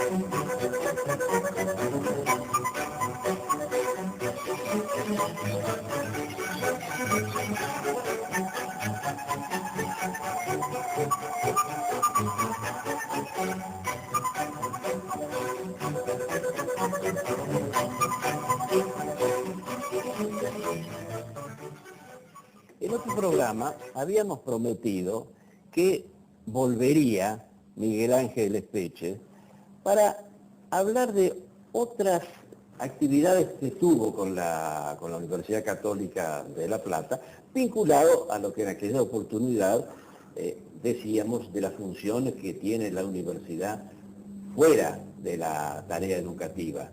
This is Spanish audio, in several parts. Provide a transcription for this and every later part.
En otro programa habíamos prometido que volvería Miguel Ángel Espeche para hablar de otras actividades que tuvo con la Universidad Católica de La Plata, vinculado a lo que en aquella oportunidad decíamos de las funciones que tiene la universidad fuera de la tarea educativa,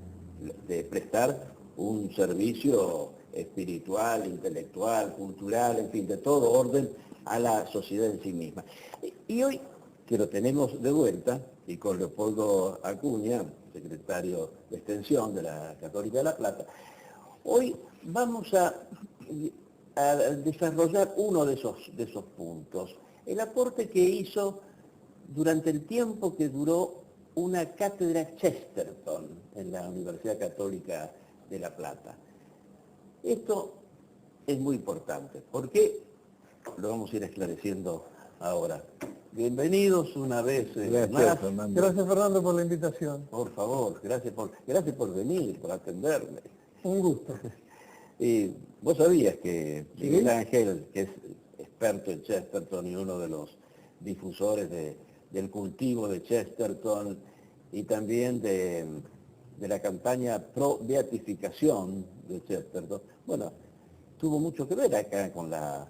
de prestar un servicio espiritual, intelectual, cultural, en fin, de todo orden a la sociedad en sí misma. Y hoy, que lo tenemos de vuelta, y con Leopoldo Acuña, secretario de Extensión de la Católica de La Plata, hoy vamos a desarrollar uno de esos puntos, el aporte que hizo durante el tiempo que duró una cátedra Chesterton en la Universidad Católica de La Plata. Esto es muy importante. ¿Por qué? Lo vamos a ir esclareciendo ahora. Bienvenidos una vez más. Fernando. Gracias, Fernando, por la invitación. Por favor, gracias por venir, por atenderme. Un gusto. Y vos sabías que Miguel Ángel, que es experto en Chesterton y uno de los difusores del cultivo de Chesterton y también de la campaña pro beatificación de Chesterton, bueno, tuvo mucho que ver acá con la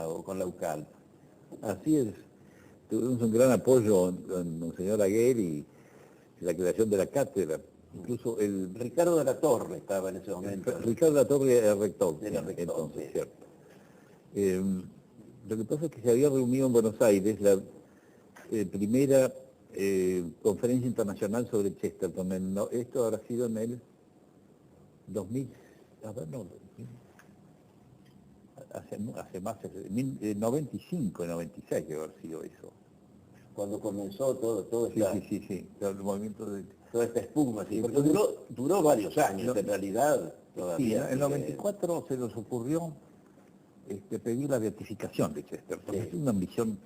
UCALP. Así es, tuvimos un gran apoyo con Monseñor Aguer y la creación de la cátedra. Incluso el Ricardo de la Torre estaba en ese momento. Ricardo de la Torre era rector. Era rector, entonces, sí. cierto. Lo que pasa es que se había reunido en Buenos Aires la primera conferencia internacional sobre Chesterton. Esto habrá sido en el 2000, hace más, 95, 96 debe haber sido eso. Cuando comenzó todo Sí, el movimiento de... toda esta espuma, sí, porque duró varios años, en realidad todavía. Sí, en el 94 se nos ocurrió pedir la beatificación de Chesterton. Es una ambición,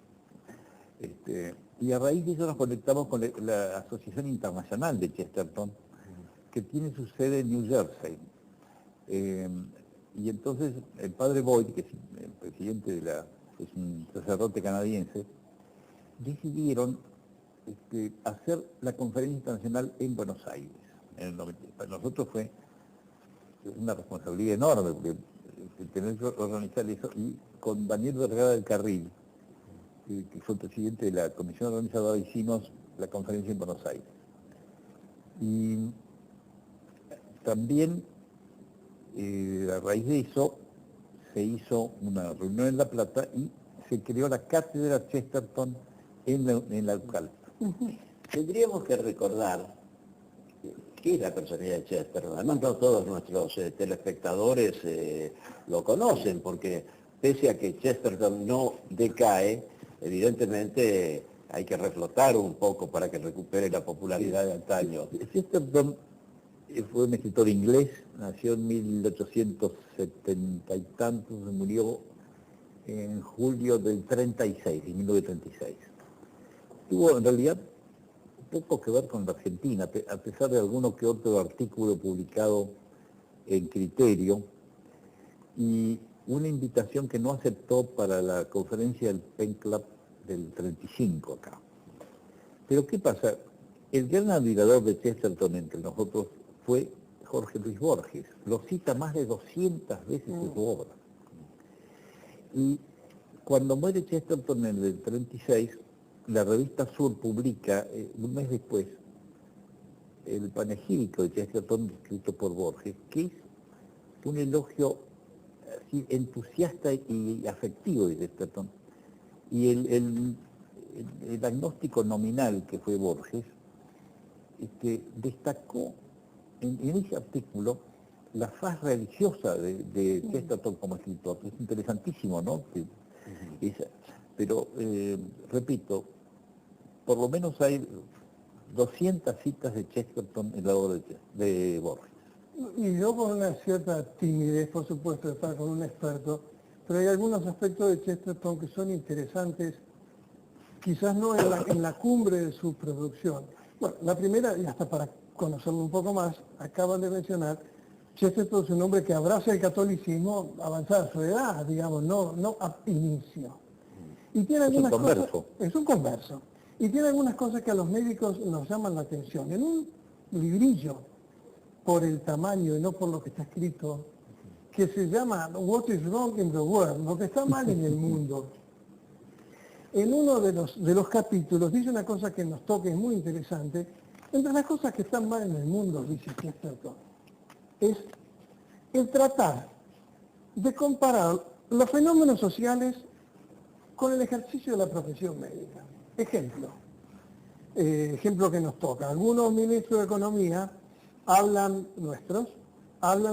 y a raíz de eso nos conectamos con la Asociación Internacional de Chesterton, que tiene su sede en New Jersey. Y entonces el padre Boyd, que es el presidente es un sacerdote canadiense, decidieron hacer la conferencia internacional en Buenos Aires. En el 90. Para nosotros fue una responsabilidad enorme, porque tener que organizar eso, y con Daniel Vergara del Carril, que fue el presidente de la comisión organizadora, hicimos la conferencia en Buenos Aires. Y también, a raíz de eso, se hizo una reunión en La Plata y se creó la cátedra Chesterton en la UCALP. Tendríamos que recordar qué es la personalidad de Chesterton. Además, no todos nuestros telespectadores lo conocen, porque pese a que Chesterton no decae, evidentemente hay que reflotar un poco para que recupere la popularidad de antaño. Chesterton fue un escritor inglés, nació en 1870 y tantos, murió en julio del 36, en 1936. Tuvo en realidad poco que ver con la Argentina, a pesar de alguno que otro artículo publicado en Criterio, y una invitación que no aceptó para la conferencia del Pen Club del 35 acá. Pero ¿qué pasa? El gran admirador de Chesterton entre nosotros fue Jorge Luis Borges. Lo cita más de 200 veces en su obra. Y cuando muere Chesterton en el 36, la revista Sur publica, un mes después, el panegírico de Chesterton escrito por Borges, que es un elogio así, entusiasta y afectivo de Chesterton. Y el agnóstico nominal que fue Borges destacó en ese artículo la faz religiosa de Chesterton como escritor. Es interesantísimo, ¿no? Pero, repito, por lo menos hay 200 citas de Chesterton en la obra de Borges. Y yo con una cierta timidez, por supuesto, de estar con un experto, pero hay algunos aspectos de Chesterton que son interesantes, quizás no en la cumbre de su producción. Bueno, la primera, y hasta para conocerlo un poco más, acaban de mencionar, Chesterton es un hombre que abraza el catolicismo avanzada su edad, digamos, no a inicio. Y tiene Es un algunas converso. cosas, es un converso. Y tiene algunas cosas que a los médicos nos llaman la atención. En un librillo, por el tamaño y no por lo que está escrito, que se llama What is Wrong in the World, lo que está mal en el mundo. En uno de los capítulos dice una cosa que nos toca, es muy interesante. Entre las cosas que están mal en el mundo, dice Chesterton, es el tratar de comparar los fenómenos sociales con el ejercicio de la profesión médica. Ejemplo que nos toca. Algunos ministros de Economía hablan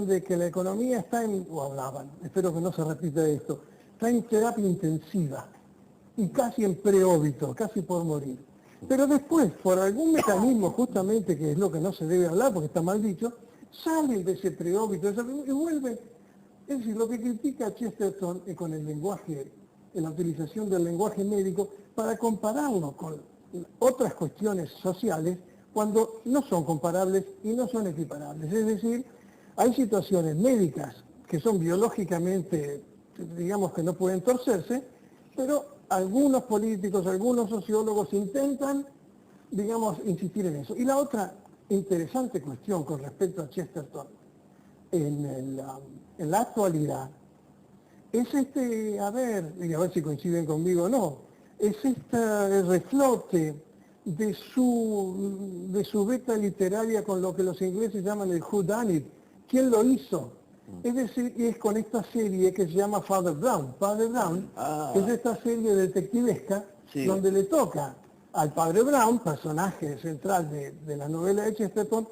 de que la economía está espero que no se repita esto, está en terapia intensiva y casi en preóbito, casi por morir. Pero después, por algún mecanismo justamente, que es lo que no se debe hablar porque está mal dicho, salen de ese preóbito y vuelven. Es decir, lo que critica Chesterton es con el lenguaje, en la utilización del lenguaje médico, para compararlo con otras cuestiones sociales cuando no son comparables y no son equiparables. Es decir, hay situaciones médicas que son biológicamente, digamos que no pueden torcerse, pero algunos políticos, algunos sociólogos intentan, digamos, insistir en eso. Y la otra interesante cuestión con respecto a Chesterton en la actualidad es y a ver si coinciden conmigo o no, es el reflote de su beta literaria con lo que los ingleses llaman el whodunit. ¿Quién lo hizo? Es decir, es con esta serie que se llama Father Brown. Father Brown es esta serie detectivesca, sí, donde le toca al padre Brown, personaje central de la novela de Chesterton,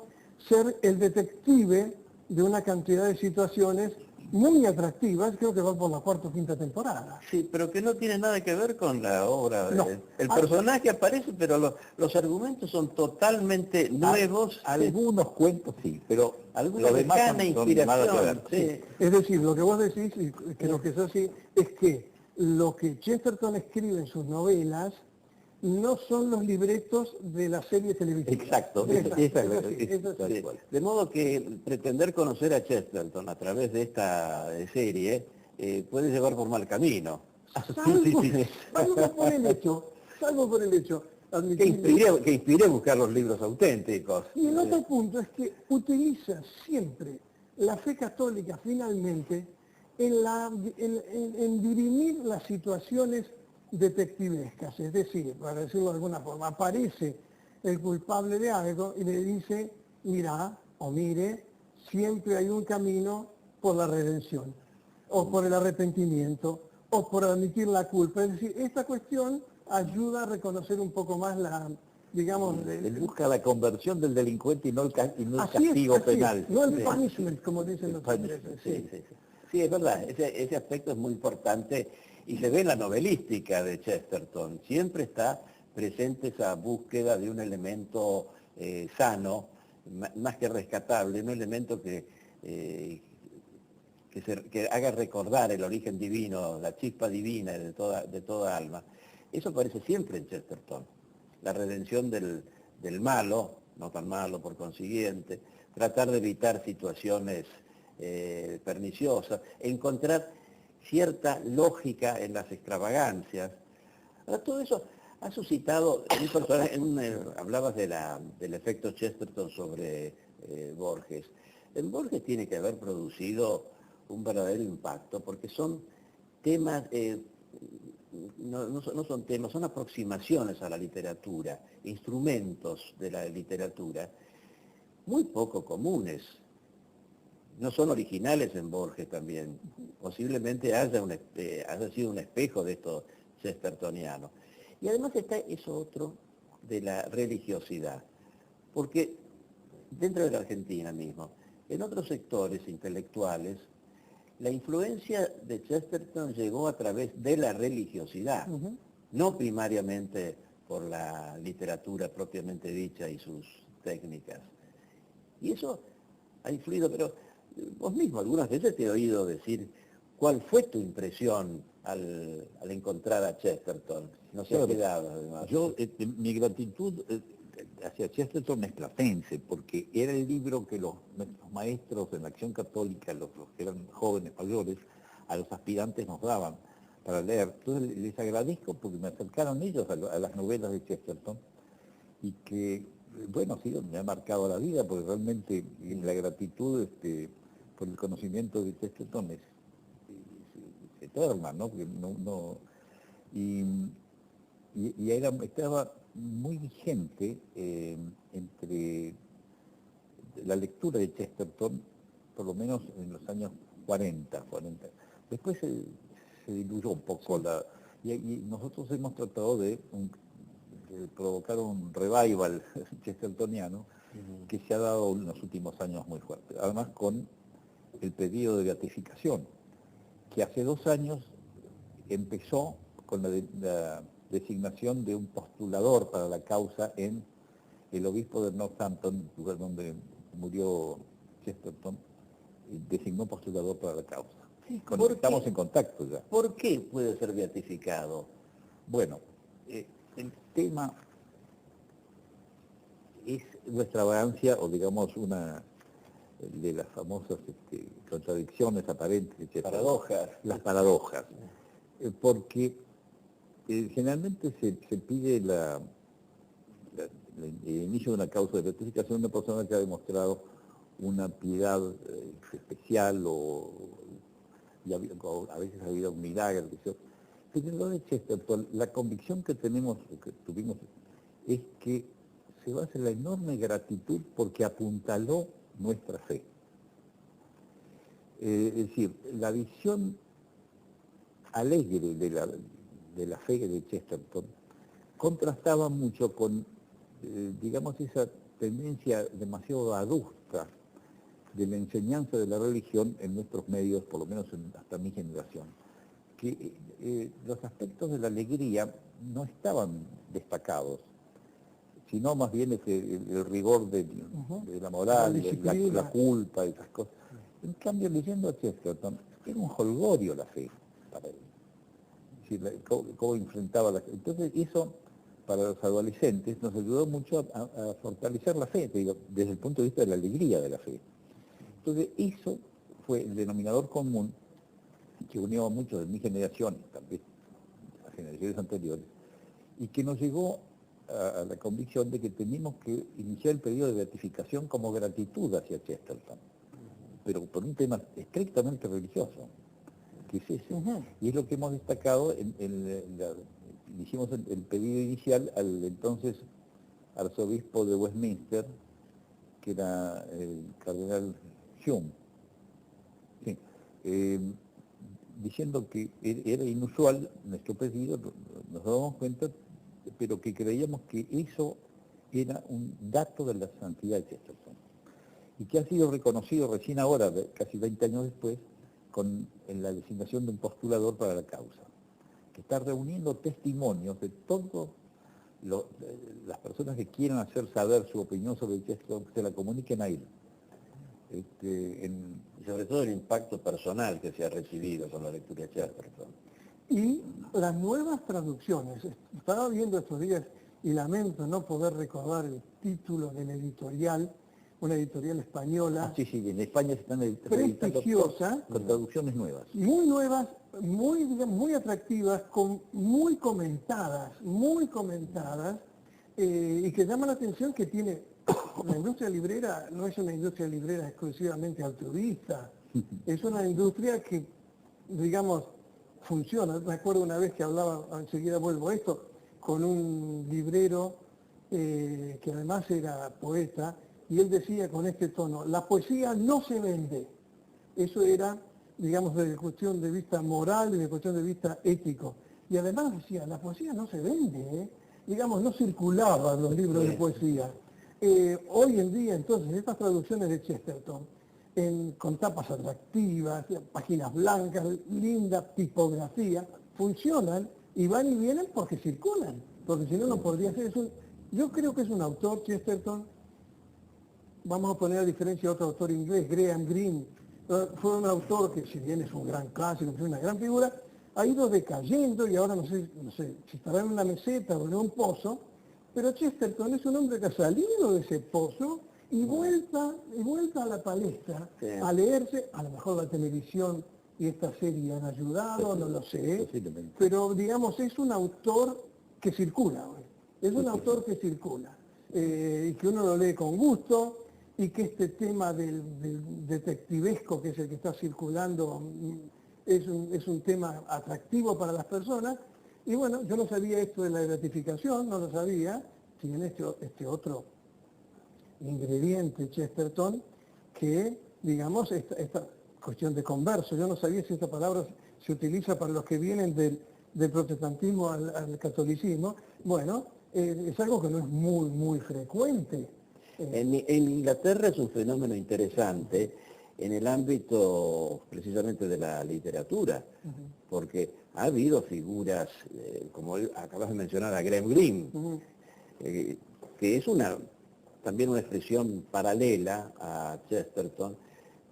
ser el detective de una cantidad de situaciones muy atractivas, creo que va por la cuarta o quinta temporada. Sí, pero que no tiene nada que ver con la obra. No. El personaje aparece, pero los argumentos son totalmente nuevos. Algunos cuentos sí, pero alguna lo demás lejana inspiración. Sí. Es decir, lo que vos decís, y creo que es así, es que lo que Chesterton escribe en sus novelas no son los libretos de la serie televisiva. Exacto. De modo que pretender conocer a Chesterton a través de esta serie puede llevar por mal camino. Salvo por el hecho que inspire a buscar los libros auténticos. Y el otro punto es que utiliza siempre la fe católica finalmente en dirimir las situaciones detectivescas, es decir, para decirlo de alguna forma, aparece el culpable de algo y le dice, mira o mire, siempre hay un camino por la redención, o por el arrepentimiento, o por admitir la culpa. Es decir, esta cuestión ayuda a reconocer un poco más digamos... Él busca la conversión del delincuente y no el castigo penal. No el punishment, como dicen los ingleses. Sí, es verdad, ese aspecto es muy importante y se ve en la novelística de Chesterton. Siempre está presente esa búsqueda de un elemento sano, más que rescatable, un elemento que haga recordar el origen divino, la chispa divina de toda alma. Eso aparece siempre en Chesterton. La redención del malo, no tan malo por consiguiente, tratar de evitar situaciones perniciosas, encontrar cierta lógica en las extravagancias. Ahora, todo eso ha suscitado, hablabas del efecto Chesterton sobre Borges. En Borges tiene que haber producido un verdadero impacto, porque son temas, no son temas, son aproximaciones a la literatura, instrumentos de la literatura, muy poco comunes. No son originales en Borges también. Posiblemente haya sido un espejo de esto chestertoniano. Y además está eso otro de la religiosidad. Porque dentro de la Argentina mismo, en otros sectores intelectuales, la influencia de Chesterton llegó a través de la religiosidad, no primariamente por la literatura propiamente dicha y sus técnicas. Y eso ha influido, pero vos mismo algunas veces te he oído decir cuál fue tu impresión al encontrar a Chesterton. No se ha quedado, además. Mi gratitud hacia Chesterton es platense, porque era el libro que nuestros maestros en la Acción Católica, los que eran jóvenes mayores, a los aspirantes nos daban para leer. Entonces les agradezco porque me acercaron ellos a las novelas de Chesterton y que, bueno, sí, me ha marcado la vida, porque realmente la gratitud por el conocimiento de Chesterton es eterna, ¿no? Porque estaba muy vigente entre la lectura de Chesterton, por lo menos en los años 40. Después se diluyó un poco y nosotros hemos tratado de provocar un revival chestertoniano que se ha dado en los últimos años muy fuerte. Además con el pedido de beatificación, que hace 2 años empezó con la designación de un postulador para la causa en el obispo de Northampton, lugar donde murió Chesterton, designó postulador para la causa. Estamos en contacto ya. ¿Por qué puede ser beatificado? Bueno, el tema es nuestra vagancia, o digamos una de las famosas contradicciones aparentes, etc. Paradojas. Las paradojas. Porque generalmente se pide el inicio de una causa de beatificación a una persona que ha demostrado una piedad especial a veces ha habido un milagro. Pero en lo de Chesterton, la convicción que tuvimos es que se basa en la enorme gratitud porque apuntaló nuestra fe. Es decir, la visión alegre de la fe de Chesterton contrastaba mucho con, digamos, esa tendencia demasiado adusta de la enseñanza de la religión en nuestros medios, por lo menos hasta mi generación, que los aspectos de la alegría no estaban destacados, sino más bien el rigor de la moral, la culpa y esas cosas. En cambio, leyendo a Chesterton, era un jolgorio la fe para él. Es decir, cómo enfrentaba la fe. Entonces, eso, para los adolescentes, nos ayudó mucho a fortalecer la fe, te digo, desde el punto de vista de la alegría de la fe. Entonces, eso fue el denominador común que unió a muchos de mi generación, también a generaciones anteriores, y que nos llegó a la convicción de que teníamos que iniciar el periodo de beatificación como gratitud hacia Chesterton, pero por un tema estrictamente religioso, que es ese. Y es lo que hemos destacado, hicimos el pedido inicial al entonces arzobispo de Westminster, que era el cardenal Hume, sí, diciendo que era inusual nuestro pedido, nos dábamos cuenta, pero que creíamos que eso era un dato de la santidad de Chesterton, y que ha sido reconocido recién ahora, casi 20 años después, en la designación de un postulador para la causa, que está reuniendo testimonios de todas las personas que quieran hacer saber su opinión sobre Chesterton, que se la comuniquen a él. Y sobre todo el impacto personal que se ha recibido con la lectura de Chesterton. Y las nuevas traducciones. Estaba viendo estos días y lamento no poder recordar el título de la editorial, una editorial española. Sí, en España se están prestigiosa, con traducciones nuevas. Muy nuevas, muy atractivas, muy comentadas, y que llama la atención que tiene. La industria librera no es una industria librera exclusivamente altruista, es una industria que, digamos, funciona. Recuerdo una vez que hablaba, enseguida vuelvo a esto, con un librero que además era poeta, y él decía con este tono: la poesía no se vende. Eso era, digamos, desde cuestión de vista moral y desde cuestión de vista ético. Y además decía, la poesía no se vende, digamos, no circulaban los libros de poesía. Hoy en día, entonces, estas traducciones de Chesterton, con tapas atractivas, páginas blancas, linda tipografía, funcionan y van y vienen porque circulan. porque si no, no podría ser. Yo creo que es un autor, Chesterton, vamos a poner a diferencia de otro autor inglés, Graham Greene, fue un autor que si bien es un gran clásico, es una gran figura, ha ido decayendo y ahora no sé si estará en una meseta o en un pozo, pero Chesterton es un hombre que ha salido de ese pozo y vuelta a la palestra, Sí. a leerse, a lo mejor la televisión y esta serie han ayudado, no lo sé, Posiblemente. pero digamos es un autor que circula hoy, es un autor que circula, y que uno lo lee con gusto, y que este tema del detectivesco, que es el que está circulando, es un tema atractivo para las personas. Y bueno, yo no sabía esto de la gratificación, no lo sabía, tiene este otro ingrediente, Chesterton, que, digamos, esta cuestión de converso. Yo no sabía si esta palabra se utiliza para los que vienen del protestantismo al catolicismo. Bueno, es algo que no es muy frecuente. En Inglaterra es un fenómeno interesante en el ámbito precisamente de la literatura, porque ha habido figuras, como acabas de mencionar a Graham Greene, que es también una expresión paralela a Chesterton,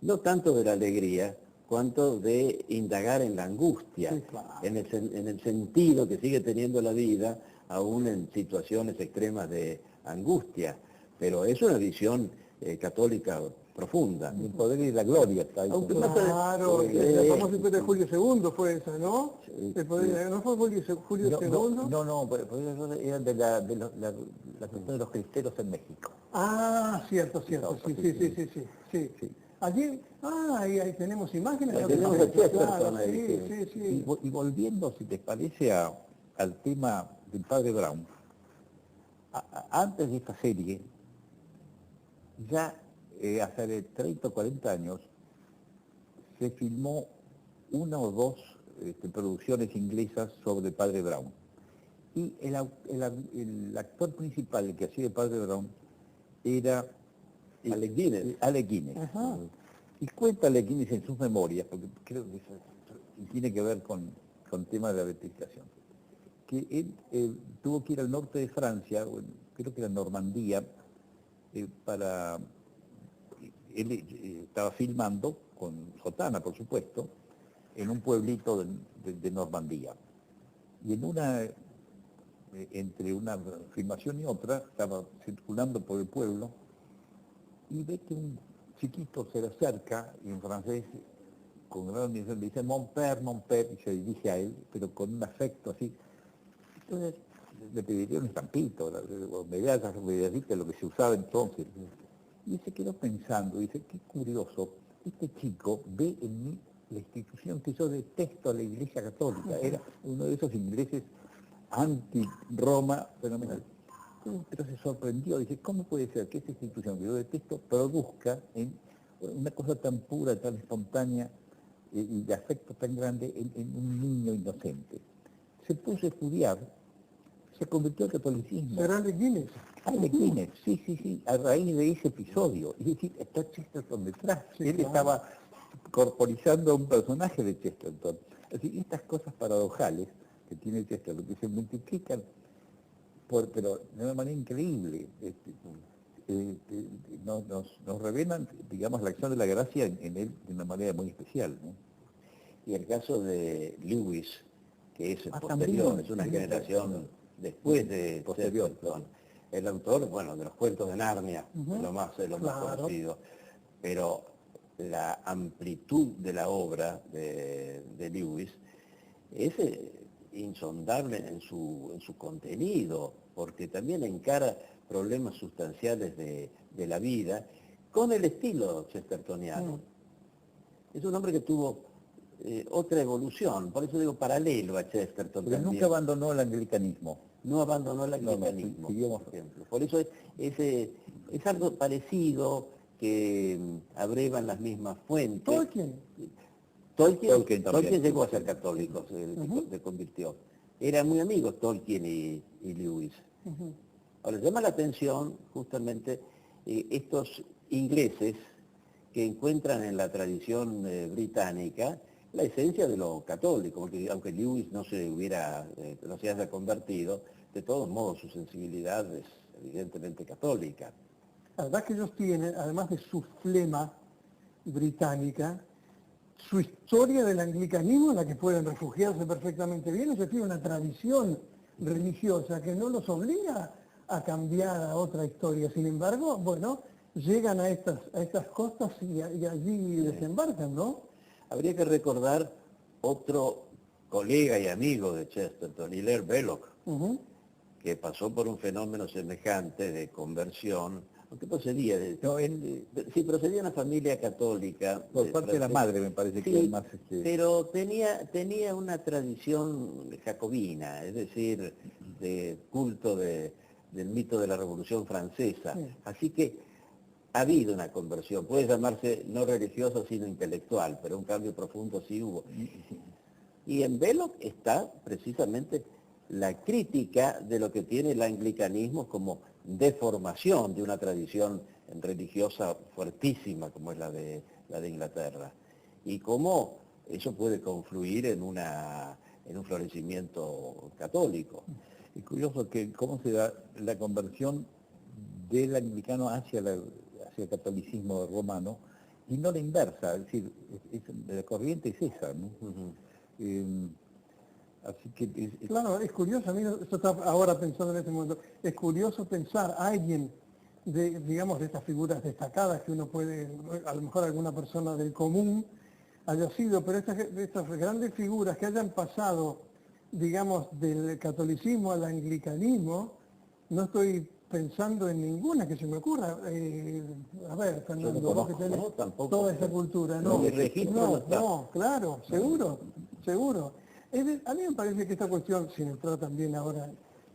no tanto de la alegría, cuanto de indagar en la angustia, Sí, claro. en el sentido que sigue teniendo la vida, aún en situaciones extremas de angustia. Pero es una visión católica profunda. El poder y la gloria está ahí. Aunque Claro, la famosa historia de Julio II fue esa, ¿no? Sí, ¿No fue Julio II? No, pero era de la cuestión de los cristeros en México. Ah, cierto, sí. Allí, ahí tenemos imágenes. Ahí ¿no? tenemos a Chesterton ahí, Sí. Y volviendo, si les parece, al tema del padre Brown, antes de esta serie, ya hace de 30 o 40 años, se filmó una o dos producciones inglesas sobre Padre Brown. Y el actor principal, el que hacía de Padre Brown, era Alec Guinness. Alec Guinness. Ajá. Y cuenta Alec Guinness en sus memorias, porque creo que eso tiene que ver con temas de la beatificación, que él tuvo que ir al norte de Francia, creo que era Normandía, él estaba filmando con sotana, por supuesto, en un pueblito de Normandía. Y entre una filmación y otra, estaba circulando por el pueblo y ve que un chiquito se le acerca y en francés, con gran admiración, le dice mon père, y se dirige a él, pero con un afecto así. Entonces le pediría un estampito, o medallas, lo que se usaba entonces. Y se quedó pensando, dice, qué curioso, este chico ve en mí la institución que yo detesto a la Iglesia Católica. Era uno de esos ingleses anti-Roma fenomenal. Pero se sorprendió, dice, ¿cómo puede ser que esa institución que yo detesto produzca en una cosa tan pura, tan espontánea y de afecto tan grande en un niño inocente? Se puso a estudiar, se convirtió al catolicismo. ¿Será Alec Guinness? Alec Guinness, sí, a raíz de ese episodio. Es decir, está Chesterton detrás. Sí, Él claro. estaba corporizando a un personaje de Chesterton. Así, estas cosas paradojales que tiene Chesterton, que se multiplican, pero de una manera increíble, nos revelan, digamos, la acción de la gracia en él de una manera muy especial, ¿no? Y el caso de Lewis, que es posterior, también, es una sí, generación después de posterior. Chesterton. El autor, bueno, de los cuentos de Narnia, lo más Claro. conocido, pero la amplitud de la obra de Lewis es insondable en su contenido, porque también encara problemas sustanciales de la vida con el estilo chestertoniano. Es un hombre que tuvo otra evolución, por eso digo paralelo a Chesterton. Pero también. nunca abandonó el anglicanismo. No abandonó el anglicanismo, siguió. por ejemplo. Por eso es algo parecido que abrevan las mismas fuentes. Tolkien. Tolkien llegó a ser católico, se convirtió. Eran muy amigos Tolkien y Lewis. Ahora, llama la atención justamente estos ingleses que encuentran en la tradición británica la esencia de lo católico, porque aunque Lewis no se haya convertido, de todos modos su sensibilidad es evidentemente católica. La verdad que ellos tienen, además de su flema británica, su historia del anglicanismo en la que pueden refugiarse perfectamente bien. Ellos tienen una tradición religiosa que no los obliga a cambiar a otra historia. Sin embargo, bueno, llegan a estas costas y allí desembarcan, ¿no? Habría que recordar otro colega y amigo de Chesterton, Hilaire Belloc, Ujú. que pasó por un fenómeno semejante de conversión, aunque procedía de, No, él, sí, procedía de una familia católica. por parte de la francesa. madre, me parece que Sí, además... pero tenía una tradición jacobina, es decir, de culto del mito de la Revolución Francesa. Sí. Así que ha habido una conversión, puede llamarse no religiosa sino intelectual, pero un cambio profundo sí hubo. Y en Belloc está precisamente la crítica de lo que tiene el anglicanismo como deformación de una tradición religiosa fuertísima como es la de Inglaterra, y cómo eso puede confluir en un florecimiento católico. Es curioso que cómo se da la conversión del anglicano hacia el catolicismo romano y no la inversa, es decir, la corriente es esa, ¿no? Ujú. Así que Claro, es curioso, a mí esto está ahora pensando en este momento, es curioso pensar a alguien digamos, de estas figuras destacadas que uno puede, a lo mejor alguna persona del común haya sido, pero estas grandes figuras que hayan pasado, digamos, del catolicismo al anglicanismo, no estoy pensando en ninguna que se me ocurra. A ver, Fernando, vos que tenés no, tampoco. toda esa cultura, no, Mi registro no está. no, claro, seguro, seguro. A mí me parece que esta cuestión, sin entrar también ahora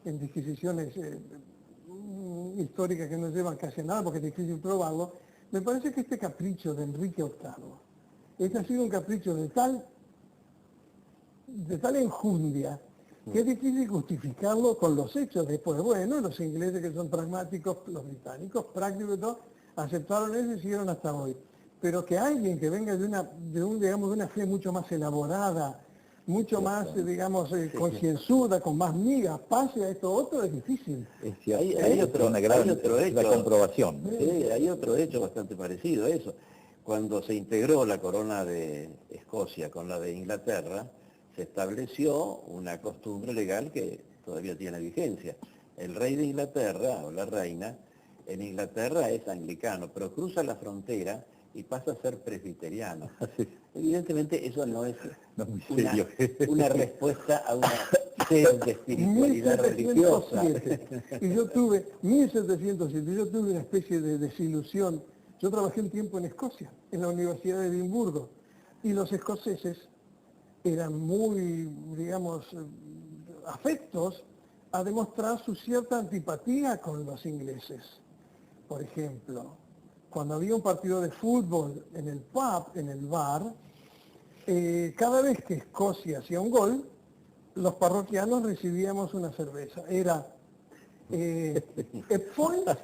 en disquisiciones históricas que no llevan casi a nada porque es difícil probarlo, me parece que este capricho de Enrique VIII, este ha sido un capricho de tal enjundia que es difícil justificarlo con los hechos. Después, bueno, los ingleses que son pragmáticos, los británicos prácticos y todo, aceptaron eso y siguieron hasta hoy. Pero que alguien que venga digamos, de una fe mucho más elaborada, mucho más, digamos, concienzuda, con más migas, pase a esto otro, es difícil. es cierto, Hay otro la hecho. comprobación. Sí, hay otro hecho bastante parecido a eso. Cuando se integró la corona de Escocia con la de Inglaterra, se estableció una costumbre legal que todavía tiene vigencia. El rey de Inglaterra, o la reina, en Inglaterra es anglicano, pero cruza la frontera y pasa a ser presbiteriano. Evidentemente eso no es No es muy serio. una respuesta a una sed de espiritualidad religiosa. 1707. Y yo tuve, 1707, yo tuve una especie de desilusión. Yo trabajé un tiempo en Escocia, en la Universidad de Edimburgo, y los escoceses eran muy, digamos, afectos a demostrar su cierta antipatía con los ingleses. Por ejemplo, cuando había un partido de fútbol en el pub, en el bar, cada vez que Escocia hacía un gol, los parroquianos recibíamos una cerveza. Era a point, a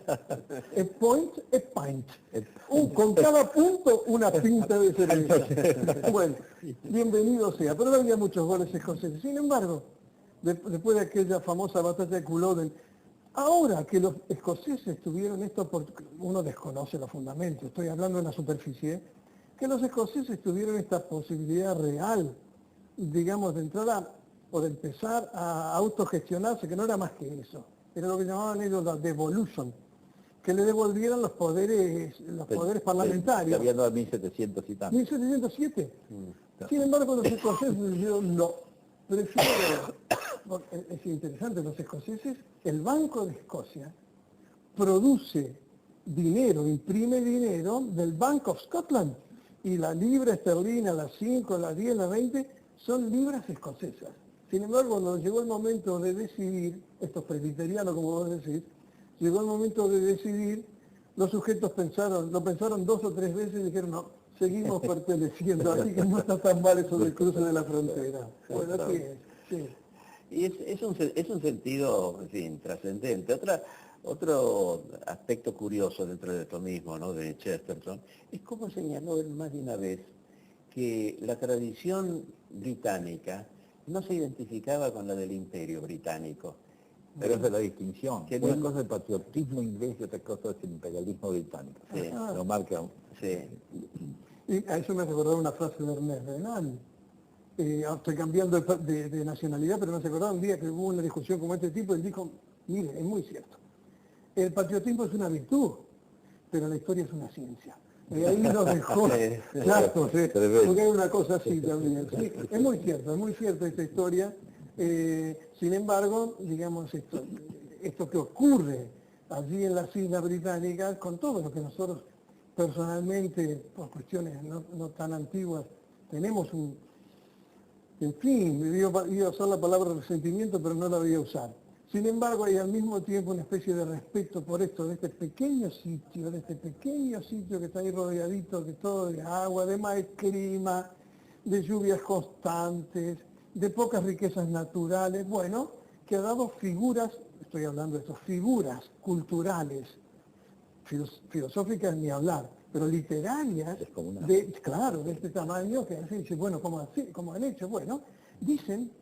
pint. Con cada punto una pinta de cerveza. Bueno, bienvenido sea, pero no había muchos goles escoceses. Sin embargo, después de aquella famosa batalla de Culloden, ahora que los escoceses tuvieron esto, uno desconoce los fundamentos, estoy hablando en la superficie, que los escoceses tuvieron esta posibilidad real, digamos, de entrar o de empezar a autogestionarse, que no era más que eso, era lo que llamaban ellos la devolution, que le devolvieran los poderes parlamentarios. Había dado 1700 y tanto. 1707. Sin embargo, los escoceses dijeron no, prefiero, es interesante, los escoceses, el Banco de Escocia produce dinero, imprime dinero del Bank of Scotland, y la libra esterlina, las 5, las 10, las 20, son libras escocesas. Sin embargo, cuando llegó el momento de decidir, estos presbiterianos, como vos decís, llegó el momento de decidir, los sujetos lo pensaron 2 o 3 veces y dijeron, no, seguimos perteneciendo, así que no está tan mal eso del cruce de la frontera. Bueno, así es, sí. Y es un sentido, en fin, trascendente. Otro aspecto curioso dentro de esto mismo, ¿no?, de Chesterton, es como señaló él más de una vez que la tradición británica no se identificaba con la del Imperio británico. Pero esa es la distinción. Que Una no- cosa es el patriotismo inglés y otra cosa es el imperialismo británico. Sí. Lo marca. Sí. Y a eso me hace acordar una frase de Ernest Renan. Estoy cambiando de nacionalidad, pero me hace acordar un día que hubo una discusión como este tipo, y él dijo, mire, es muy cierto. El patriotismo es una virtud, pero la historia es una ciencia. Y ahí lo dejó claro, ¿sí? Porque hay una cosa así también. Sí, es muy cierto esta historia. Sin embargo, digamos, esto que ocurre allí en las Islas Británicas, con todo lo que nosotros personalmente, por cuestiones no tan antiguas, tenemos en fin, iba a usar la palabra resentimiento, pero no la voy a usar. Sin embargo, hay al mismo tiempo una especie de respeto por esto, de este pequeño sitio que está ahí rodeadito de todo, de agua, de mal clima, de lluvias constantes, de pocas riquezas naturales, bueno, que ha dado figuras, estoy hablando de esto, figuras culturales, filosóficas ni hablar, pero literarias, claro, de este tamaño, que así dice, bueno, ¿cómo han hecho? Bueno, dicen,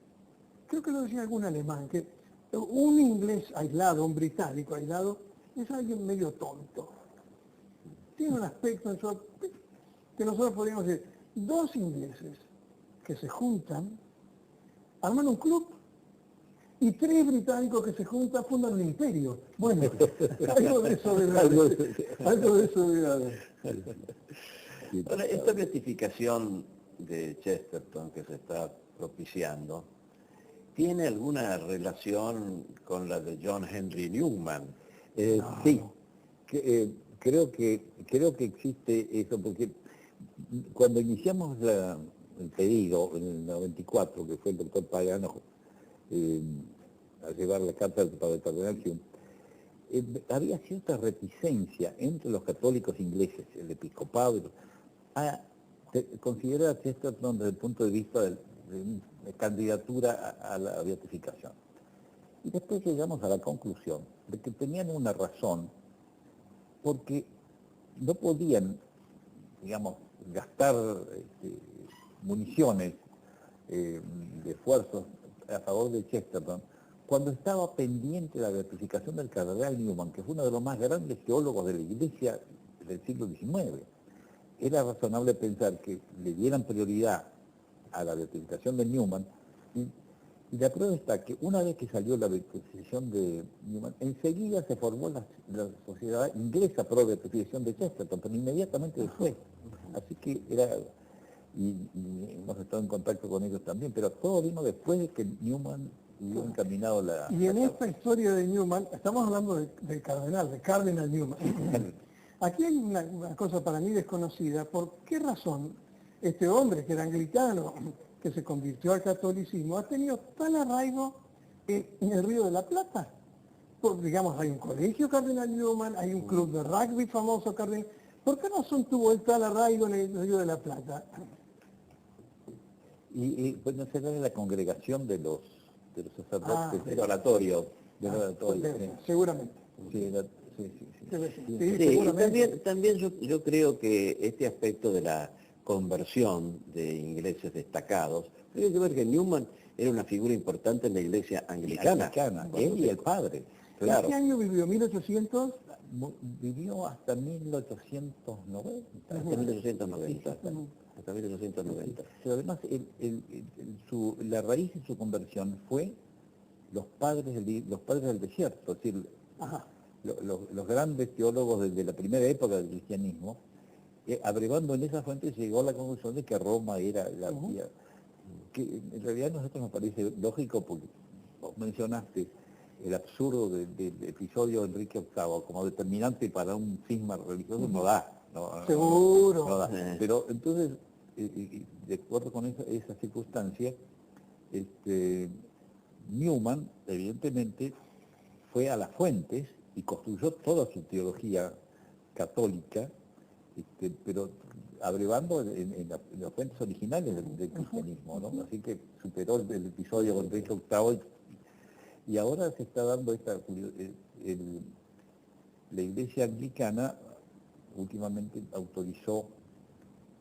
creo que lo decía algún alemán, que un inglés aislado, un británico aislado, es alguien medio tonto. Tiene un aspecto que nosotros podríamos decir, dos ingleses que se juntan, arman un club, y tres británicos que se juntan fundan un imperio. Bueno, algo de eso debe haber. Algo de eso debe haber. Ahora, esta beatificación de Chesterton que se está propiciando, ¿tiene alguna relación con la de John Henry Newman? Sí, creo que existe eso, porque cuando iniciamos el pedido en el 94, que fue el doctor Pagano a llevar la carta para el cardenal Hume, había cierta reticencia entre los católicos ingleses, el episcopado, a considerar a Chesterton desde el punto de vista de candidatura a la beatificación. Y después llegamos a la conclusión de que tenían una razón, porque no podían, digamos, gastar municiones de esfuerzos a favor de Chesterton, cuando estaba pendiente la beatificación del cardenal Newman, que fue uno de los más grandes teólogos de la Iglesia del siglo XIX. Era razonable pensar que le dieran prioridad a la beatificación de Newman, y la prueba está que una vez que salió la beatificación de Newman, enseguida se formó la sociedad inglesa pro beatificación de Chesterton, pero inmediatamente después. Así que y hemos estado en contacto con ellos también, pero todo vino después de que Newman hubo encaminado la... Y en esta historia de Newman, estamos hablando del cardenal, de Cardinal Newman. Aquí hay una cosa para mí desconocida. ¿Por qué razón este hombre, que era anglicano, que se convirtió al catolicismo, ha tenido tal arraigo en el Río de la Plata? Digamos, hay un colegio Cardinal Newman, hay un club de rugby famoso Cardinal. ¿Por qué razón tuvo él tal arraigo en el Río de la Plata? Y pues no se da de la congregación de los sacerdotes del oratorio. Seguramente. Sí, Sí, seguramente. también yo creo que este aspecto de la conversión de ingleses destacados, tiene que ver que Newman era una figura importante en la iglesia anglicana. Él y el padre, claro. ¿En qué año vivió? ¿1800? Vivió hasta 1890. Hasta 1890. Hasta 1890. Pero además, la raíz de su conversión fue los padres del desierto, es decir, los grandes teólogos de la primera época del cristianismo, abrevando en esa fuente llegó a la conclusión de que Roma era la vía, que en realidad a nosotros nos parece lógico, porque vos mencionaste el absurdo del episodio de Enrique VIII como determinante para un cisma religioso. No da. Seguro. No da. Pero entonces, de acuerdo con esa circunstancia, Newman, evidentemente, fue a las fuentes y construyó toda su teología católica, pero abrevando en las fuentes originales del cristianismo, ¿no? Así que superó el episodio con Enrique VIII, y ahora se está dando la iglesia anglicana últimamente autorizó,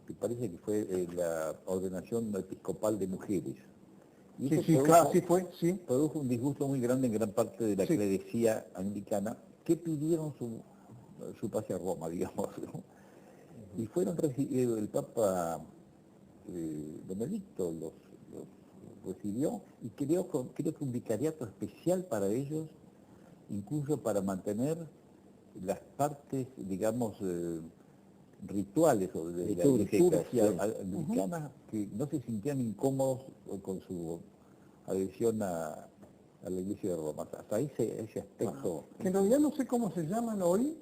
me parece que fue la ordenación episcopal de mujeres, Y Sí, eso sí, claro, sí fue, sí. produjo un disgusto muy grande en gran parte de la Sí. clerecía anglicana, que pidieron su pase a Roma, digamos, ¿no? Y fueron recibidos, el Papa Benedicto los recibió y creo que un vicariato especial para ellos, incluso para mantener las partes, digamos, rituales o de la Litúrgicas, liturgia sí. anglicana, que no se sentían incómodos con su adhesión a la Iglesia de Roma. Hasta ese aspecto. Que en realidad no sé cómo se llaman hoy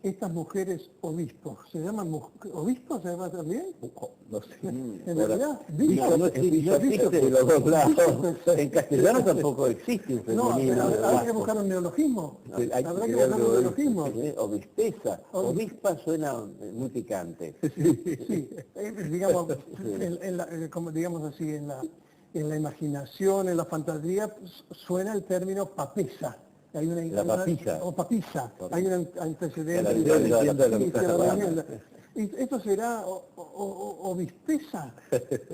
estas mujeres obispos. ¿Se llaman obispos? ¿Se llama también? No sé. En Ahora, realidad, no existe de los dos lados. En castellano tampoco existe un No, femenino. pero habrá que buscar un neologismo. Hay que Habrá que crear buscar un algo, neologismo. Obispesa. Obispa suena muy picante. Sí, digamos, como digamos así, en la imaginación, en la fantasía, suena el término papisa. Hay La papisa. O papisa. Hay un antecedente. La leyenda de la Sí, papisa. que la leyenda. ¿Y esto será obispesa?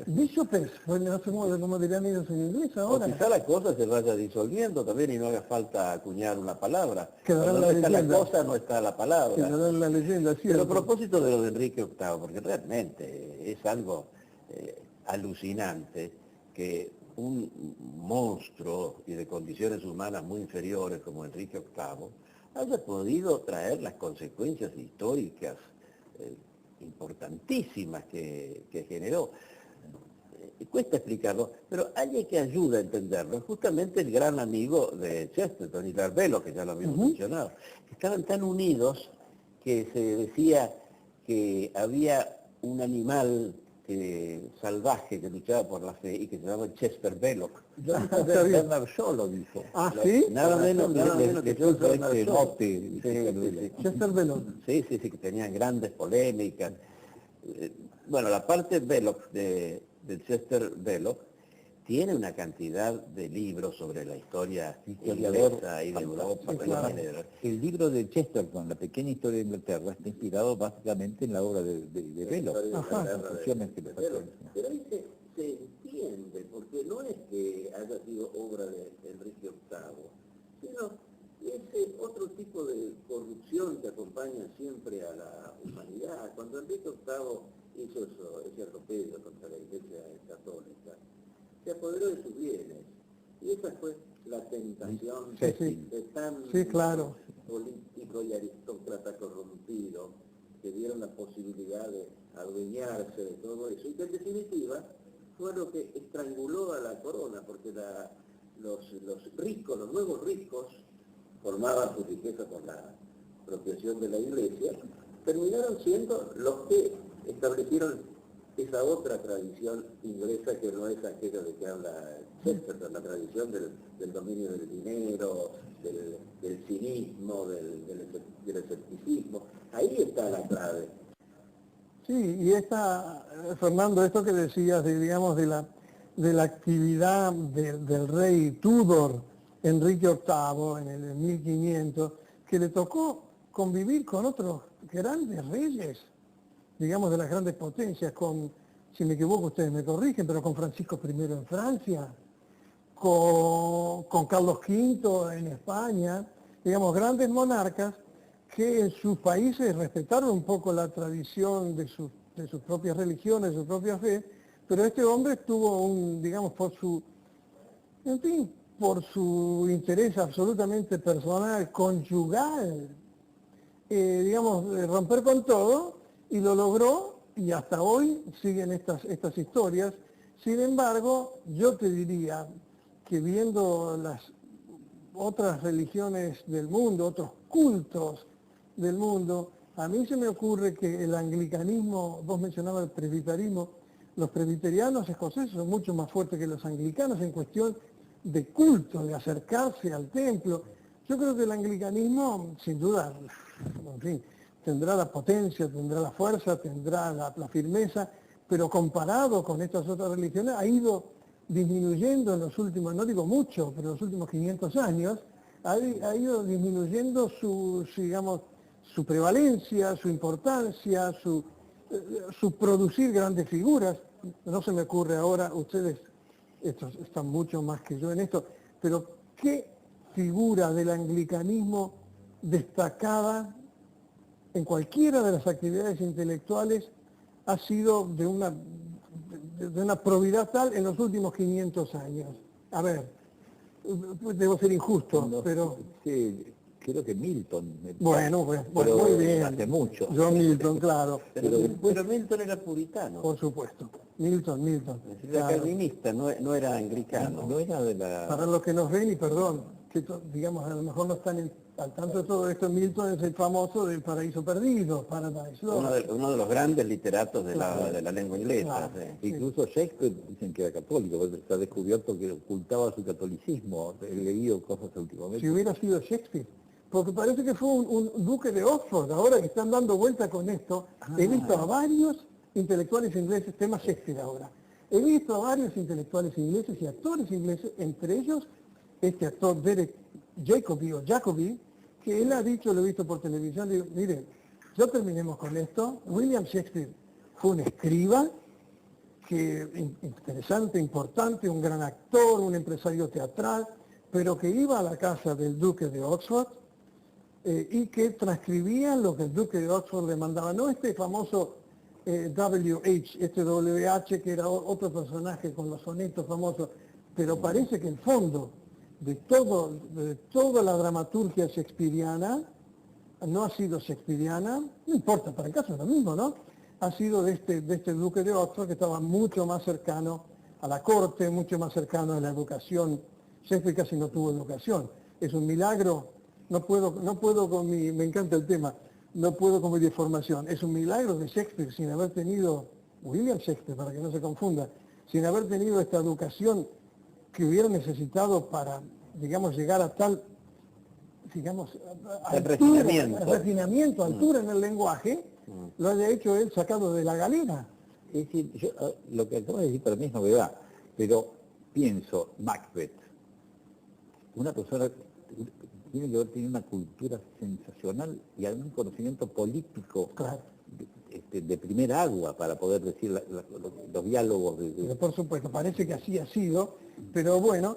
Bishopes, bueno, no sé cómo dirán ellos en inglés O ahora. quizá la cosa se vaya disolviendo también y no haga falta acuñar una palabra. Quedará Cuando la no está la leyenda. cosa, no está la palabra. Que no dan la leyenda, Pero ¿cierto? a propósito de lo de Enrique VIII, porque realmente es algo alucinante que un monstruo y de condiciones humanas muy inferiores como Enrique VIII haya podido traer las consecuencias históricas importantísimas que generó. Cuesta explicarlo, pero alguien que ayuda a entenderlo es justamente el gran amigo de Chesterton y Larbelo, que ya lo habíamos mencionado. Estaban tan unidos que se decía que había un animal salvaje que luchaba por la fe y que se llamaba Chester Belloc. Bernard Shaw lo dijo. Ah, ¿sí? Nada menos que puso Bernard este Shaw. mote. Chester Bellot. Sí, que tenían grandes polémicas. Bueno, la parte Belloc de Chester Belloc tiene una cantidad de libros sobre la historia inglesa y de Europa. Sí, claro. en general. El libro de Chesterton, La pequeña historia de Inglaterra, está inspirado básicamente en la obra de Belloc. Ajá. Las conclusiones que le sacaron. Pero ahí se entiende, porque no es que haya sido obra de Enrique VIII, sino ese otro tipo de corrupción que acompaña siempre a la humanidad. Cuando Enrique VIII hizo ese atropello contra la Iglesia católica, se apoderó de sus bienes. Y esa fue la tentación Sí. de tan Sí, claro. político y aristócrata corrompido que dieron la posibilidad de adueñarse de todo eso. Y que en definitiva fue lo que estranguló a la corona, porque los ricos, los nuevos ricos, formaban su riqueza con la apropiación de la Iglesia, terminaron siendo los que establecieron esa otra tradición inglesa que no es aquella de que habla Chesterton, la tradición del dominio del dinero, del cinismo, del escepticismo. Ahí está la clave. Sí, y Fernando, esto que decías, digamos, de la actividad del rey Tudor, Enrique VIII, en el 1500, que le tocó convivir con otros grandes reyes, digamos, de las grandes potencias, si me equivoco ustedes me corrigen, pero con Francisco I en Francia, con Carlos V en España, digamos, grandes monarcas que en sus países respetaron un poco la tradición de sus propias religiones, de su propia fe, pero este hombre tuvo digamos, por su interés absolutamente personal, conyugal, digamos, romper con todo, y lo logró, y hasta hoy siguen estas historias. Sin embargo, yo te diría que viendo las otras religiones del mundo, otros cultos del mundo, a mí se me ocurre que el anglicanismo, vos mencionabas el presbiterismo, los presbiterianos escoceses son mucho más fuertes que los anglicanos en cuestión de culto, de acercarse al templo. Yo creo que el anglicanismo, sin duda, en fin, tendrá la potencia, tendrá la fuerza, tendrá la firmeza, pero comparado con estas otras religiones ha ido disminuyendo en los últimos, no digo mucho, pero en los últimos 500 años, ha ido disminuyendo su prevalencia, su importancia, su producir grandes figuras. No se me ocurre ahora, ustedes estos están mucho más que yo en esto, pero ¿qué figura del anglicanismo destacada en cualquiera de las actividades intelectuales ha sido de una probidad tal en los últimos 500 años? A ver, debo ser injusto, No, pero... sí, creo que Milton. Bueno, pero muy bien. hace mucho. John Milton, claro. Pero Milton era puritano. Por supuesto. Milton. Era Claro. calvinista, no era anglicano. No era de la... Para los que nos ven, y perdón, que digamos, a lo mejor no están al tanto de todo esto, Milton es el famoso del Paraíso Perdido, Paradise Lost. Uno de los grandes literatos de la lengua inglesa. Claro. Sí. Incluso Shakespeare dicen que era católico, porque está descubierto que ocultaba su catolicismo. He leído cosas últimamente. Si hubiera sido Shakespeare. Porque parece que fue un duque de Oxford, ahora que están dando vuelta con esto. He visto a varios intelectuales ingleses, tema Shakespeare ahora. He visto a varios intelectuales ingleses y actores ingleses, entre ellos este actor Derek Jacobi, que él ha dicho, lo he visto por televisión, digo, mire, yo terminemos con esto. William Shakespeare fue un escriba, interesante, importante, un gran actor, un empresario teatral, pero que iba a la casa del duque de Oxford y que transcribía lo que el duque de Oxford le mandaba. No este famoso W.H., este W.H., que era otro personaje con los sonetos famosos, pero parece que el fondo de toda la dramaturgia shakespeariana no ha sido shakespeariana, no importa, para el caso es lo mismo, ¿no? Ha sido de este duque de Oxford, que estaba mucho más cercano a la corte, mucho más cercano a la educación. Shakespeare casi no tuvo educación. Es un milagro, no puedo me encanta el tema, no puedo con mi deformación. Es un milagro de Shakespeare sin haber tenido, William Shakespeare, para que no se confunda, sin haber tenido esta educación que hubiera necesitado para, digamos, llegar a tal, digamos, refinamiento, altura en el lenguaje, lo haya hecho él sacado de la galera. Es decir, lo que acabo de decir para mí es novedad, pero pienso, Macbeth, una persona tiene que haber tenido una cultura sensacional y algún conocimiento político Claro. de primera agua para poder decir los diálogos. Pero por supuesto, parece que así ha sido, pero bueno,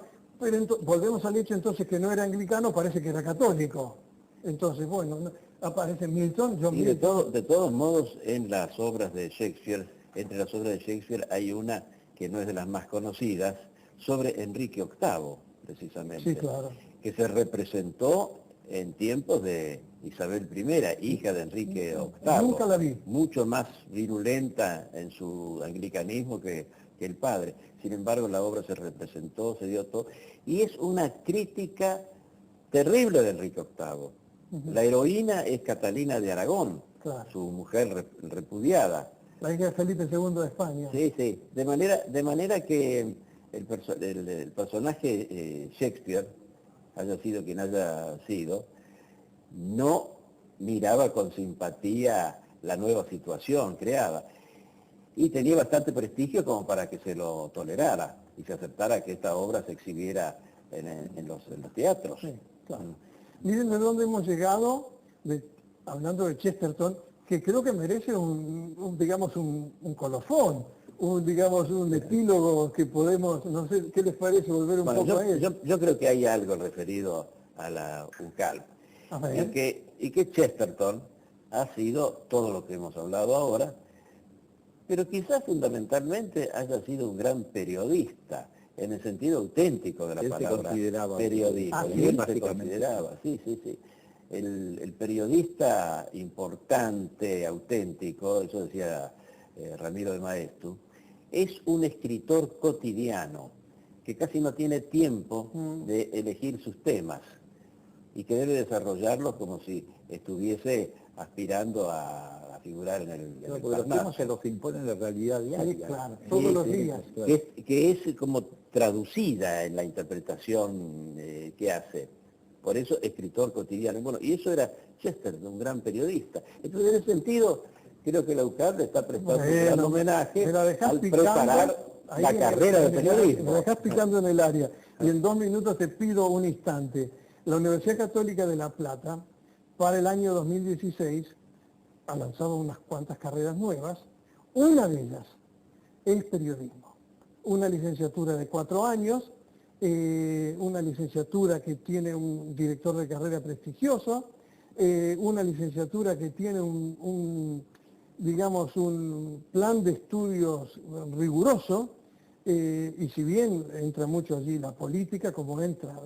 volvemos al hecho entonces que no era anglicano, parece que era católico. Entonces, bueno, aparece Milton, John Y Milton. de todos modos, en las obras de Shakespeare, entre las obras de Shakespeare hay una que no es de las más conocidas, sobre Enrique VIII, precisamente. Sí, claro. Que se representó en tiempos de Isabel I, hija de Enrique VIII. Nunca la vi. Mucho más virulenta en su anglicanismo que el padre. Sin embargo, la obra se representó, se dio todo. Y es una crítica terrible de Enrique VIII. La heroína es Catalina de Aragón, Claro. su mujer repudiada. La hija de Felipe II de España. Sí, sí. De manera que el personaje Shakespeare, haya sido quien haya sido, no miraba con simpatía la nueva situación creada. Y tenía bastante prestigio como para que se lo tolerara y se aceptara que esta obra se exhibiera en los teatros. Sí, claro. Miren de dónde hemos llegado, hablando de Chesterton, que creo que merece digamos, un colofón, digamos, un epílogo que podemos, no sé, ¿qué les parece volver un poco a él? Yo creo que hay algo referido a la UCAL. A ver. Y que Chesterton ha sido todo lo que hemos hablado ahora, pero quizás fundamentalmente haya sido un gran periodista, en el sentido auténtico de la Él se palabra consideraba periodista. Ah, Y sí, él se básicamente. consideraba, sí. El periodista importante, auténtico, eso decía Ramiro de Maeztu, es un escritor cotidiano, que casi no tiene tiempo de elegir sus temas y que debe desarrollarlos como si estuviese aspirando a figurar en el Porque los Parnaso. temas se los imponen la realidad diaria. Sí, claro, todos los días. Claro. Que es como traducida en la interpretación que hace. Por eso, escritor cotidiano. Bueno, y eso era Chesterton, un gran periodista. Entonces, en ese sentido, creo que la UCAR le está prestando un gran homenaje me la dejás al picando, preparar ahí la en carrera de el área, periodismo. me dejás picando en el área. Y en 2 minutos te pido un instante. La Universidad Católica de La Plata, para el año 2016, ha lanzado unas cuantas carreras nuevas. Una de ellas es periodismo. una licenciatura de 4 años, una licenciatura que tiene un director de carrera prestigioso, una licenciatura que tiene digamos, un plan de estudios riguroso, y si bien entra mucho allí la política, como entra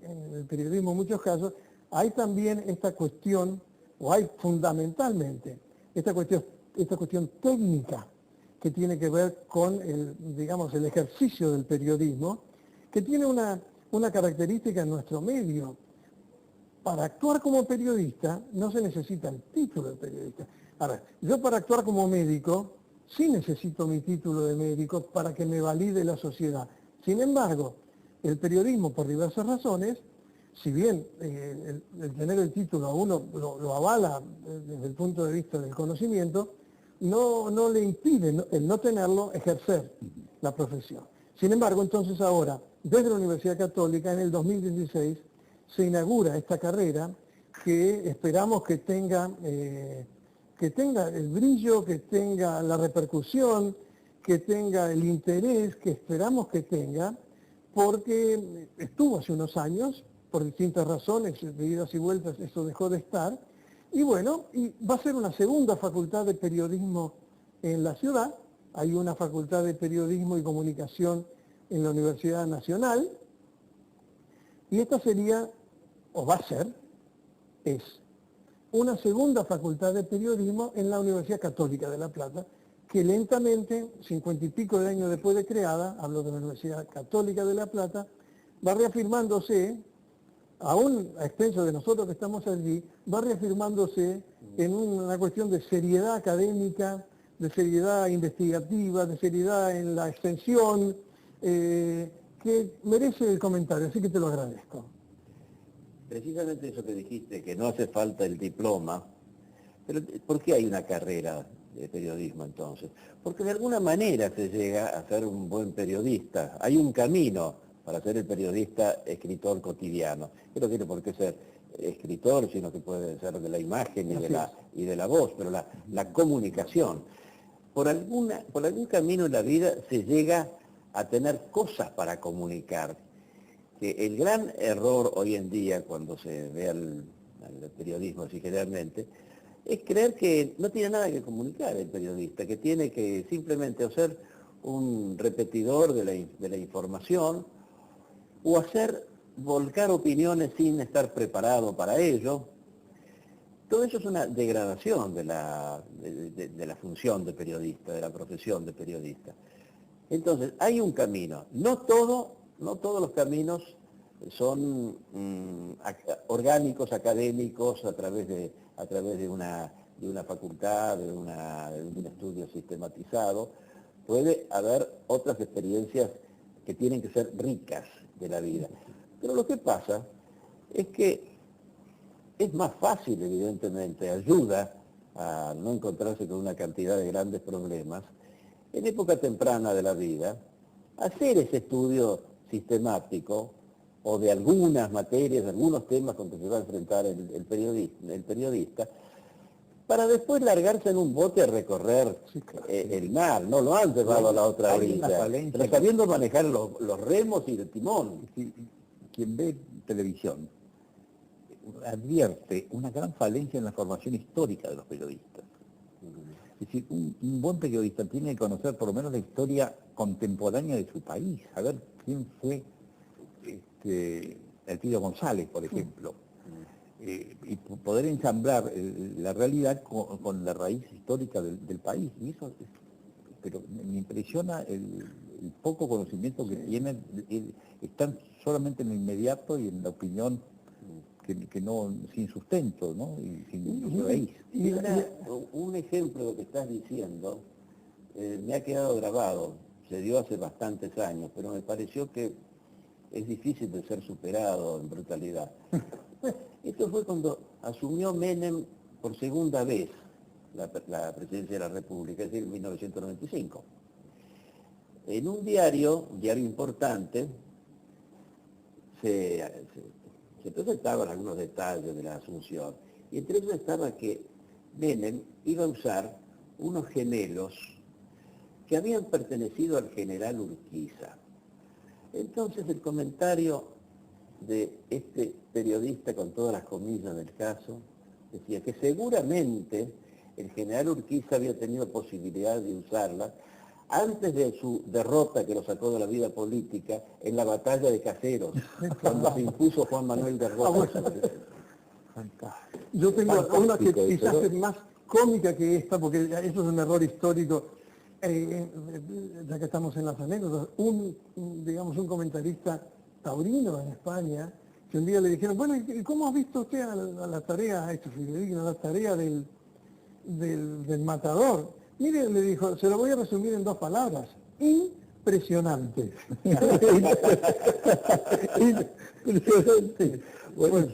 en el periodismo en muchos casos, hay también esta cuestión, o hay fundamentalmente esta cuestión técnica que tiene que ver con digamos, el ejercicio del periodismo, que tiene una característica en nuestro medio. Para actuar como periodista no se necesita el título de periodista. Ahora, yo para actuar como médico sí necesito mi título de médico para que me valide la sociedad. Sin embargo, el periodismo, por diversas razones, si bien el tener el título a uno lo avala desde el punto de vista del conocimiento, no le impide el no tenerlo ejercer la profesión. Sin embargo, entonces ahora, desde la Universidad Católica, en el 2016, se inaugura esta carrera que esperamos que tenga el brillo, que tenga la repercusión, que tenga el interés que esperamos que tenga, porque estuvo hace unos años, por distintas razones, de idas y vueltas, eso dejó de estar, y bueno, y va a ser una segunda facultad de periodismo en la ciudad. Hay una facultad de periodismo y comunicación en la Universidad Nacional, y esta sería, o va a ser, es una segunda facultad de periodismo en la Universidad Católica de La Plata, que lentamente, 50 y pico de años después de creada, hablo de la Universidad Católica de La Plata, va reafirmándose, aún a expenso de nosotros que estamos allí, va reafirmándose en una cuestión de seriedad académica, de seriedad investigativa, de seriedad en la extensión, que merece el comentario, así que te lo agradezco. Precisamente eso que dijiste, que no hace falta el diploma, pero ¿por qué hay una carrera de periodismo entonces? Porque de alguna manera se llega a ser un buen periodista. Hay un camino para ser el periodista escritor cotidiano. Que no tiene por qué ser escritor, sino que puede ser de la imagen y de la voz, pero la comunicación. Por algún camino en la vida se llega a tener cosas para comunicar. Que el gran error hoy en día, cuando se ve al periodismo así generalmente, es creer que no tiene nada que comunicar el periodista, que tiene que simplemente ser un repetidor de la información o volcar opiniones sin estar preparado para ello. Todo eso es una degradación de la función de periodista, de la profesión de periodista. Entonces, hay un camino. No todos los caminos son orgánicos, académicos, a través de una facultad, de un estudio sistematizado. Puede haber otras experiencias que tienen que ser ricas de la vida. Pero lo que pasa es que es más fácil, evidentemente, ayuda a no encontrarse con una cantidad de grandes problemas, en época temprana de la vida, hacer ese estudio sistemático o de algunas materias, de algunos temas con que se va a enfrentar el periodista, para después largarse en un bote a recorrer el mar. No lo han llevado a la otra orilla, pero sabiendo manejar los remos y el timón. Quien ve televisión advierte una gran falencia en la formación histórica de los periodistas. Es decir, un buen periodista tiene que conocer por lo menos la historia contemporánea de su país, saber quién fue Elpidio González, por ejemplo, y poder ensamblar la realidad con la raíz histórica del país. Y eso pero me impresiona el poco conocimiento que tienen, están solamente en lo inmediato y en la opinión que no, sin sustento, ¿no? Y sin raíz. Un ejemplo de lo que estás diciendo me ha quedado grabado, se dio hace bastantes años, pero me pareció que es difícil de ser superado en brutalidad. Esto fue cuando asumió Menem por segunda vez la presidencia de la República, es decir, en 1995. En un diario importante, se presentaban algunos detalles de la asunción, y entre ellos estaba que Menem iba a usar unos gemelos que habían pertenecido al general Urquiza. Entonces el comentario de este periodista, con todas las comillas del caso, decía que seguramente el general Urquiza había tenido posibilidad de usarla antes de su derrota que lo sacó de la vida política en la batalla de Caseros, cuando se impuso Juan Manuel de Rosas. Fantástico. Yo tengo una que Fantástico quizás eso, es más cómica que esta, porque eso es un error histórico. Ya que estamos en las anécdotas, digamos, un comentarista taurino en España, que un día le dijeron, bueno, ¿y cómo ha visto usted a la tarea, esto es fidedigno, a la tarea del matador? Mire, le dijo, se lo voy a resumir en 2 palabras, impresionante. Impresionante. Bueno,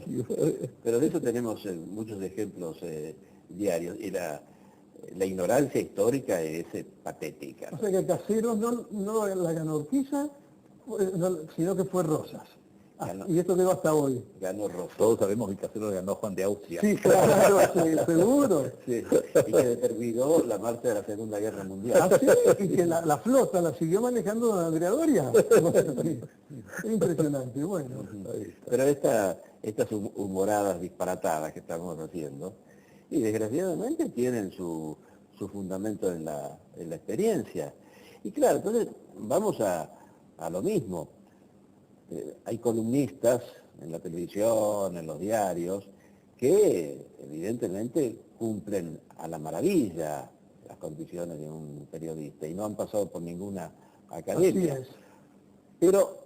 pero de eso tenemos muchos ejemplos diarios, y la ignorancia histórica es patética. O sea que Caseros no la ganó Urquiza, sino que fue Rosas. Y esto quedó hasta hoy. Ganó Rosas. todos sabemos que Casero le ganó a Juan de Austria. Sí, claro, sí, seguro. Sí, y que determinó la marcha de la Segunda Guerra Mundial. Ah, sí, y que la flota la siguió manejando don Andrea Doria. Sí, impresionante, bueno. Pero estas humoradas disparatadas que estamos haciendo, y desgraciadamente tienen su fundamento en la experiencia. Y claro, entonces vamos a lo mismo. Hay columnistas en la televisión, en los diarios, que evidentemente cumplen a la maravilla las condiciones de un periodista y no han pasado por ninguna academia. Así es. Pero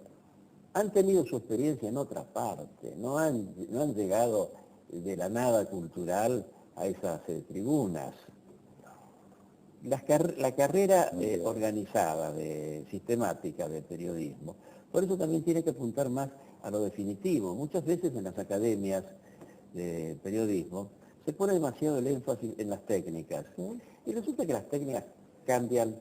han tenido su experiencia en otra parte, no han llegado de la nada cultural a esas tribunas. La carrera organizada, sistemática del periodismo, por eso también tiene que apuntar más a lo definitivo. Muchas veces en las academias de periodismo se pone demasiado el énfasis en las técnicas, ¿sí? Y resulta que las técnicas cambian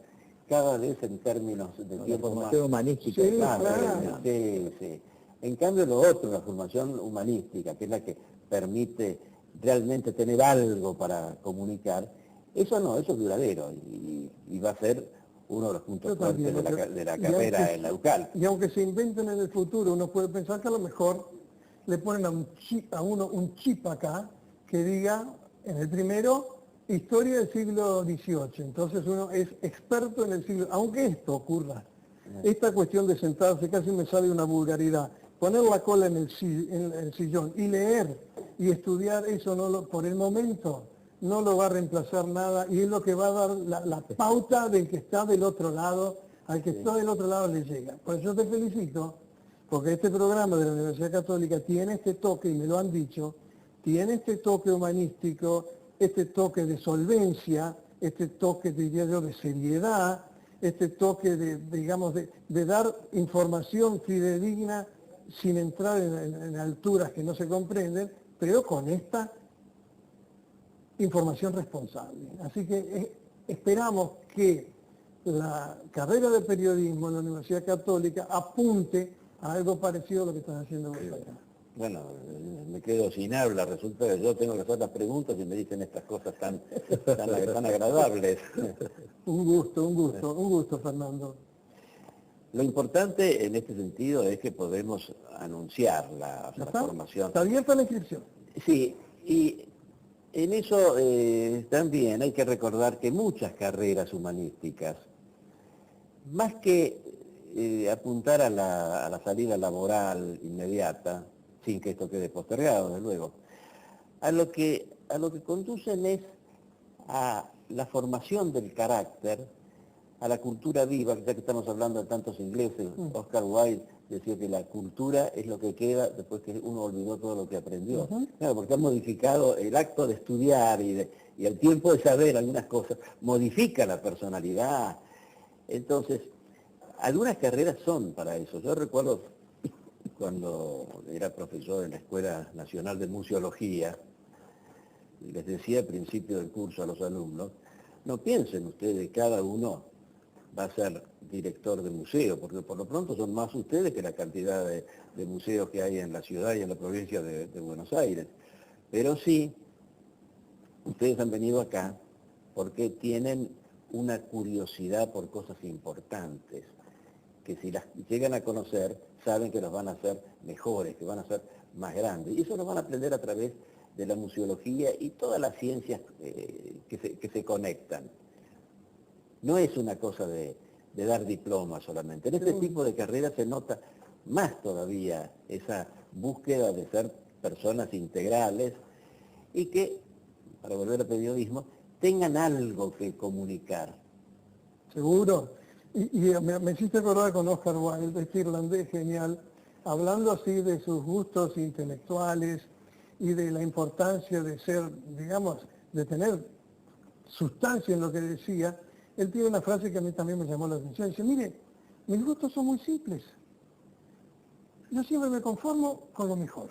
cada vez en términos de tiempo más. Formación humanística. Sí, Claro, claro. sí. En cambio lo otro, la formación humanística, que es la que permite realmente tener algo para comunicar, eso no, eso es duradero y va a ser uno de los puntos Yo fuertes también, de la carrera en la UCAL. Y aunque se inventen en el futuro, uno puede pensar que a lo mejor le ponen a uno un chip acá que diga, en el primero, historia del siglo XVIII. Entonces uno es experto en el siglo, aunque esto ocurra. Esta cuestión de sentarse, casi me sale una vulgaridad, poner la cola en el sillón y leer y estudiar eso por el momento no lo va a reemplazar nada y es lo que va a dar la pauta del que está del otro lado, al que está del otro lado le llega. Por eso te felicito, porque este programa de la Universidad Católica tiene este toque, y me lo han dicho, tiene este toque humanístico, este toque de solvencia, este toque, diría yo, de seriedad, este toque de dar información fidedigna sin entrar en alturas que no se comprenden, pero con esta información responsable. Así que esperamos que la carrera de periodismo en la Universidad Católica apunte a algo parecido a lo que están haciendo vos acá. Bueno, me quedo sin habla, resulta que yo tengo que hacer las preguntas y me dicen estas cosas tan agradables. Un gusto, Fernando. Lo importante en este sentido es que podemos anunciar la formación. Está abierta la inscripción. Sí, y en eso también hay que recordar que muchas carreras humanísticas, más que apuntar a la salida laboral inmediata, sin que esto quede postergado, desde luego, a lo que conducen es a la formación del carácter, a la cultura viva, ya que estamos hablando de tantos ingleses. Oscar Wilde decía que la cultura es lo que queda después que uno olvidó todo lo que aprendió. Claro, porque ha modificado el acto de estudiar y el tiempo de saber algunas cosas, modifica la personalidad. Entonces, algunas carreras son para eso. Yo recuerdo cuando era profesor en la Escuela Nacional de Museología, y les decía al principio del curso a los alumnos, no piensen ustedes, cada uno va a ser director de museo, porque por lo pronto son más ustedes que la cantidad de museos que hay en la ciudad y en la provincia de Buenos Aires. Pero sí, ustedes han venido acá porque tienen una curiosidad por cosas importantes, que si las llegan a conocer, saben que los van a hacer mejores, que van a ser más grandes. Y eso lo van a aprender a través de la museología y todas las ciencias que se conectan. No es una cosa de dar diplomas solamente. En este tipo de carreras se nota más todavía esa búsqueda de ser personas integrales y que, para volver al periodismo, tengan algo que comunicar. Seguro. Y me hiciste acordar con Oscar Wilde, este irlandés genial, hablando así de sus gustos intelectuales y de la importancia de ser, digamos, de tener sustancia en lo que decía. Él tiene una frase que a mí también me llamó la atención. Dice, mire, mis gustos son muy simples. Yo siempre me conformo con lo mejor.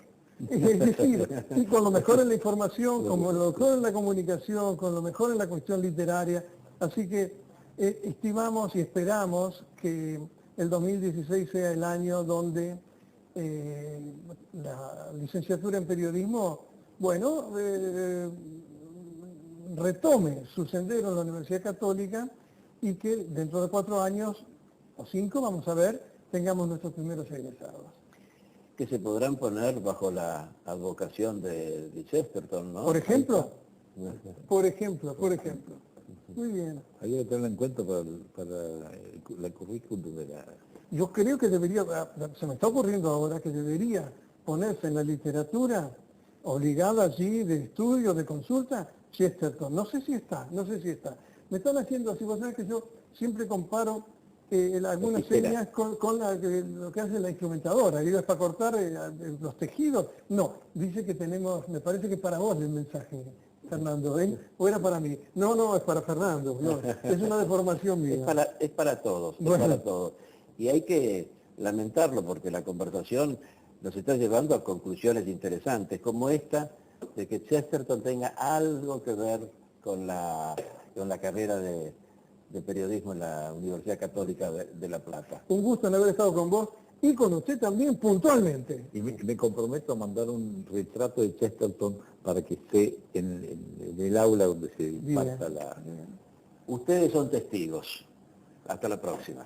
Es decir, y con lo mejor en la información, con lo mejor en la comunicación, con lo mejor en la cuestión literaria. Así que estimamos y esperamos que el 2016 sea el año donde la licenciatura en periodismo, bueno, retome su sendero en la Universidad Católica y que dentro de 4 años o 5, vamos a ver, tengamos nuestros primeros egresados. Que se podrán poner bajo la advocación de Chesterton, ¿no? Por ejemplo, por ejemplo. Muy bien. Hay que tenerlo en cuenta para la currículum de la... Yo creo que debería, se me está ocurriendo ahora que debería ponerse en la literatura obligada allí de estudio, de consulta, Chesterton. No sé si está. Me están haciendo así, vos sabés que yo siempre comparo algunas señas con lo que hace la instrumentadora. Digo, es para cortar los tejidos. No, dice que tenemos, me parece que para vos el mensaje, Fernando, ¿eh? ¿O era para mí? No, es para Fernando. No, es una deformación mía. Es para todos, Bueno. es para todos. Y hay que lamentarlo porque la conversación nos está llevando a conclusiones interesantes, como esta, de que Chesterton tenga algo que ver con la carrera de periodismo en la Universidad Católica de La Plata. Un gusto en haber estado con vos y con usted también puntualmente. Y me comprometo a mandar un retrato de Chesterton para que esté en el aula donde se impacta la... Ustedes son testigos. Hasta la próxima.